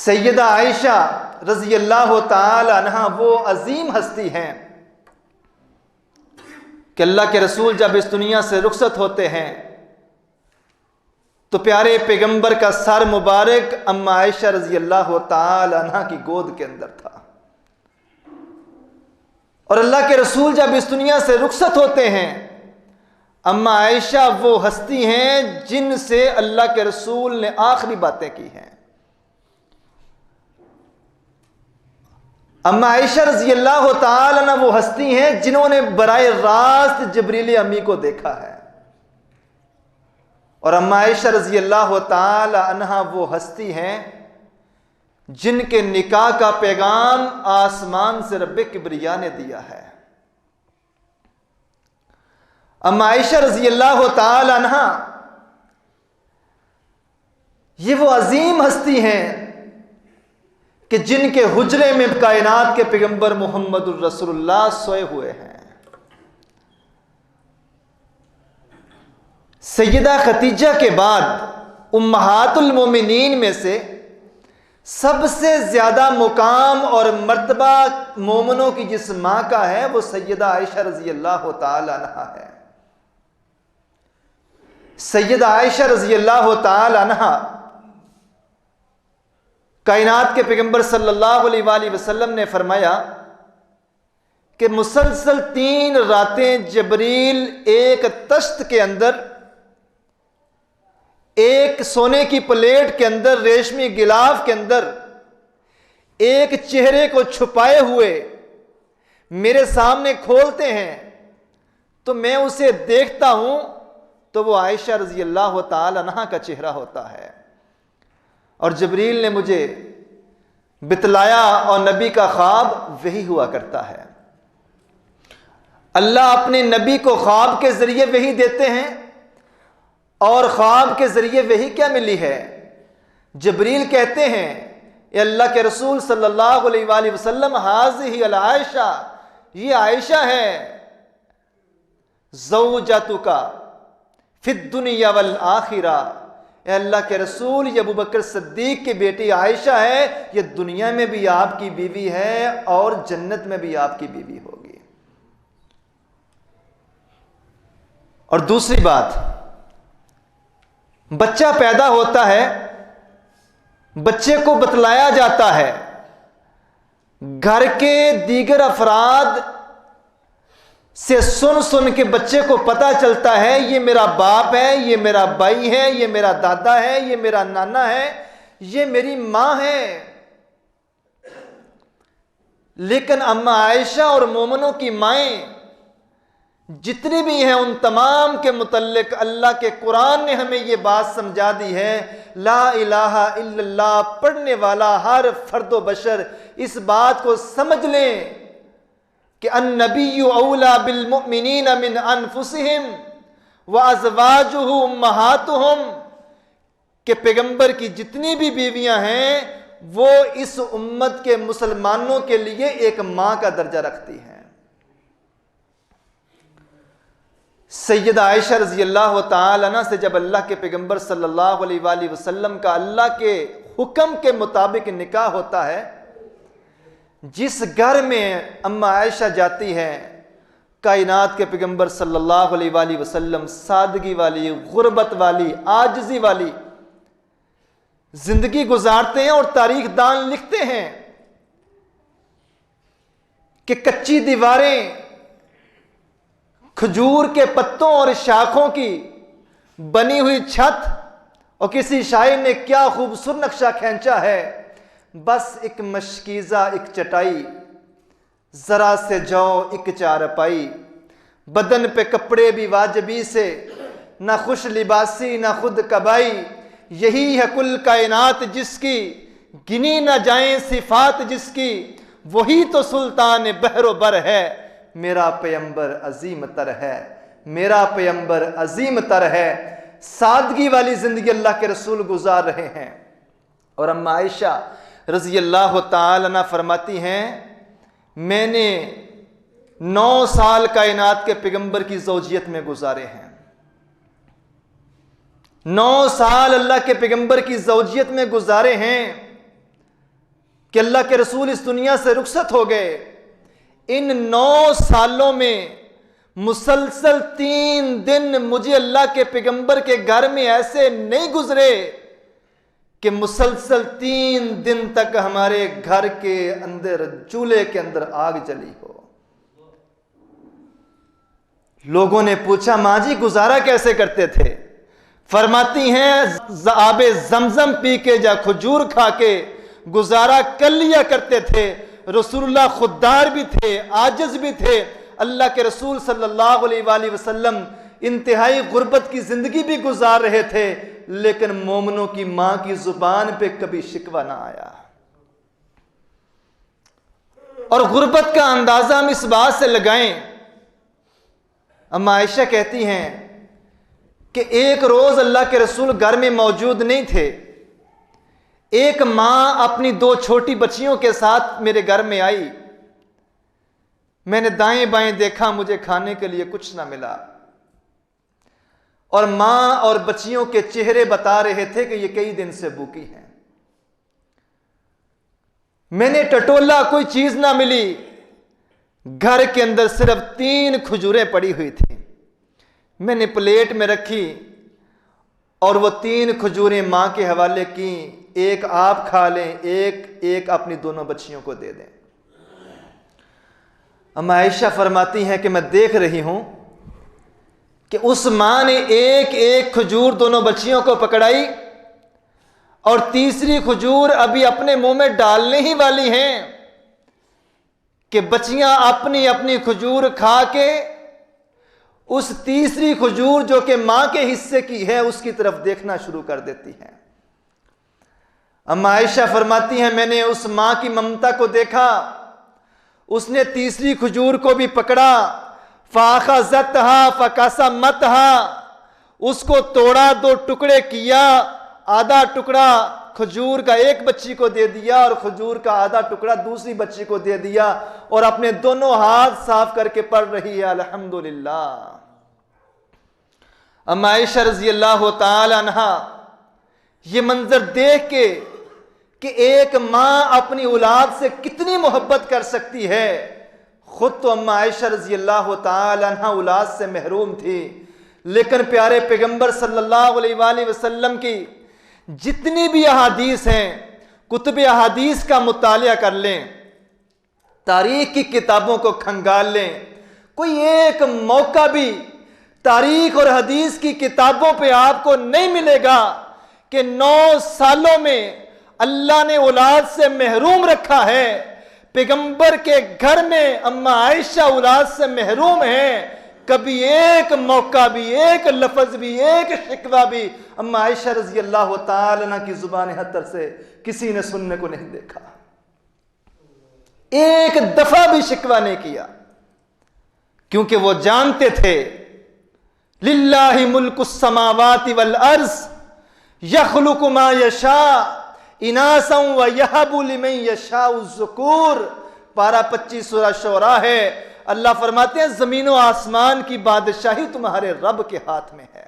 सैयदा आयशा रजी अल्लाह ताला अन्हा वो अजीम हस्ती हैं कि अल्लाह के रसूल जब इस दुनिया से रुखसत होते हैं तो प्यारे पैगंबर का सर मुबारक अम्मा आयशा रजी अल्लाह ताला अन्हा की गोद के अंदर था। और अल्लाह के रसूल जब इस दुनिया से रुखसत होते हैं, अम्मा आयशा वो हस्ती हैं जिनसे अल्लाह के रसूल ने आखिरी बातें की हैं। अम्मा आयशा रजी अल्लाह ताला अन्हा वो हस्ती हैं जिन्होंने बराए रास्त जिब्रील अमी को देखा है। और अम्मा आयशा रजी अल्लाह ताला अन्हा वो हस्ती हैं जिनके निकाह का पैगाम आसमान से रब्बे किब्रिया ने दिया है। अम्मा आयशा रजी अल्लाह ताला अन्हा ये वो अजीम हस्ती हैं कि जिनके हुजरे में कायनात के पैगंबर मोहम्मदुर रसूलुल्लाह सोए हुए हैं। सैयदा खतीजा के बाद उम्महातुल मोमिनीन में से सबसे ज्यादा मुकाम और मर्तबा मोमिनों की जिस मां का है वो सैयदा आयशा रजी अल्लाह ताला अन्हा है। सैयदा आयशा रजी अल्लाह ताला अन्हा कायनात के पैगंबर सल्लल्लाहु अलैहि वसल्लम ने फरमाया कि मुसलसल 3 रातें जबरील एक तश्त के अंदर, एक सोने की प्लेट के अंदर, रेशमी गिलाफ के अंदर एक चेहरे को छुपाए हुए मेरे सामने खोलते हैं तो मैं उसे देखता हूं तो वो आयशा रजी अल्लाह ताला अन्हा का चेहरा होता है। और जबरील ने मुझे बितलाया और नबी का ख्वाब वही हुआ करता है। अल्लाह अपने नबी को ख्वाब के जरिए वही देते हैं और ख्वाब के जरिए वही क्या मिली है। जबरील कहते हैं ये अल्लाह के रसूल सल्लल्लाहु अलैहि वसल्लम हाज़िही अल आयशा, ये आयशा है ज़ौजतुका फिद दुनिया वल आखिरा, अल्लाह के रसूल ये अबू बकर सिद्दीक की बेटी आयशा है, ये दुनिया में भी आपकी बीवी है और जन्नत में भी आपकी बीवी होगी। और दूसरी बात, बच्चा पैदा होता है, बच्चे को बतलाया जाता है, घर के दीगर अफराद से सुन सुन के बच्चे को पता चलता है ये मेरा बाप है, ये मेरा भाई है, ये मेरा दादा है, ये मेरा नाना है, ये मेरी मां है। लेकिन अम्मा आयशा और मोमिनों की माएं जितनी भी हैं उन तमाम के मुतल्लिक अल्लाह के कुरान ने हमें ये बात समझा दी है। ला इलाहा इल्लल्लाह पढ़ने वाला हर फर्दो बशर इस बात को समझ लें कि अन्नबिय्यु औला बिल मुमिनीन मिन अनफुसिहिम व अज़वाजुहु उम्महातुहुम, के पैगंबर की जितनी भी बीवियां हैं वो इस उम्मत के मुसलमानों के लिए एक मां का दर्जा रखती हैं। सैयदा आयशा रजी अल्लाह ताला अन्हा से जब अल्लाह के पैगंबर सल्लल्लाहु अलैहि वसल्लम का अल्लाह के हुक्म के मुताबिक निकाह होता है, जिस घर में अम्मा आयशा जाती है कायनात के पैगंबर सल्लल्लाहु अलैहि वसल्लम सादगी वाली, गुर्बत वाली, आजिज़ी वाली जिंदगी गुजारते हैं। और तारीख दान लिखते हैं कि कच्ची दीवारें, खजूर के पत्तों और शाखों की बनी हुई छत, और किसी शायर ने क्या खूबसूरत नक्शा खींचा है, बस एक मशकीज़ा, एक चटाई, जरा से जौ एक चारपाई, बदन पे कपड़े भी वाजबी से, ना खुश लिबासी ना खुद कबाई, यही है कुल कायनात जिसकी गिनी ना जाए सिफात जिसकी, वही तो सुल्तान बहरो बर है, मेरा पैगंबर अजीम तर है, मेरा पैगंबर अजीम तर है। सादगी वाली जिंदगी अल्लाह के रसूल गुजार रहे हैं। और अम्मा आयशा रजी अल्लाह ताला अन्हा फरमाती हैं मैंने 9 साल कायनात के पैगंबर की ज़ौजियत में गुजारे हैं। 9 साल अल्लाह के पैगंबर की ज़ौजियत में गुजारे हैं। कि अल्लाह के रसूल इस दुनिया से रुखसत हो गए। इन 9 सालों में मुसलसल 3 दिन मुझे अल्लाह के पैगंबर के घर में ऐसे नहीं गुजरे कि मुसलसल 3 दिन तक हमारे घर के अंदर, चूल्हे के अंदर आग जली हो। लोगों ने पूछा, मां जी गुजारा कैसे करते थे? फरमाती हैं आबे जमजम पी के या खजूर खा के गुजारा कर लिया करते थे। रसूलुल्लाह खुददार भी थे, आजिज भी थे। अल्लाह के रसूल सल्लल्लाहु अलैहि वसल्लम इंतहाई गुर्बत की जिंदगी भी गुजार रहे थे, लेकिन मोमिनों की मां की जुबान पे कभी शिकवा ना आया। और गुर्बत का अंदाजा हम इस बात से लगाएं, अम्मा आयशा कहती हैं कि एक रोज अल्लाह के रसूल घर में मौजूद नहीं थे। एक मां अपनी 2 छोटी बच्चियों के साथ मेरे घर में आई। मैंने दाएं बाएं देखा, मुझे खाने के लिए कुछ ना मिला। और मां और बच्चियों के चेहरे बता रहे थे कि ये कई दिन से भूखी हैं। मैंने टटोला, कोई चीज ना मिली। घर के अंदर सिर्फ 3 खजूरें पड़ी हुई थी। मैंने प्लेट में रखी और वो 3 खजूरें मां के हवाले की। एक आप खा लें, एक अपनी दोनों बच्चियों को दे दें। अम्मा आयशा फरमाती हैं कि मैं देख रही हूं कि उस मां ने एक खजूर दोनों बच्चियों को पकड़ाई और तीसरी खजूर अभी अपने मुंह में डालने ही वाली हैं कि बच्चियां अपनी अपनी खजूर खा के उस तीसरी खजूर जो कि मां के हिस्से की है उसकी तरफ देखना शुरू कर देती हैं। अम्मा आयशा फरमाती हैं मैंने उस मां की ममता को देखा। उसने तीसरी खजूर को भी पकड़ा, फाखज़तहा फकसमतहा, उसको तोड़ा, 2 टुकड़े किया। आधा टुकड़ा खजूर का एक बच्ची को दे दिया और खजूर का आधा टुकड़ा दूसरी बच्ची को दे दिया और अपने दोनों हाथ साफ करके पढ़ रही है अल्हम्दुलिल्लाह। अम्मा आयशा रज़ी अल्लाह ताला अन्हा ये मंजर देख के कि एक मां अपनी औलाद से कितनी मोहब्बत कर सकती है, खुद तो अम्मा आयशा रज़ी अल्लाह ताला अन्हा औलाद से महरूम थी, लेकिन प्यारे पैगंबर सल्लल्लाहु अलैहि वसल्लम की जितनी भी अहादीस हैं, कुतुब अहादीस का मुतालिया कर लें, तारीख की किताबों को खंगाल लें, कोई एक मौका भी तारीख और हदीस की किताबों पे आपको नहीं मिलेगा कि 9 सालों में अल्लाह ने औलाद से महरूम रखा है। पैगंबर के घर में अम्मा आयशा औलाद से महरूम है। कभी एक मौका भी, एक लफ्ज भी, एक शिकवा भी अम्मा आयशा रज़ी अल्लाह ताला अन्हा की जुबान हतर से किसी ने सुनने को नहीं देखा। एक दफा भी शिकवा नहीं किया, क्योंकि वो जानते थे लिल्लाहि मुल्कुस समावाति वल अर्ज़ यख्लुकु मा यशा इनासन व यहबु लिमन यशाउ ज़ुकूर। पारा 25 सूरह शोरा है। अल्लाह फरमाते हैं जमीन व आसमान की बादशाही तुम्हारे रब के हाथ में है।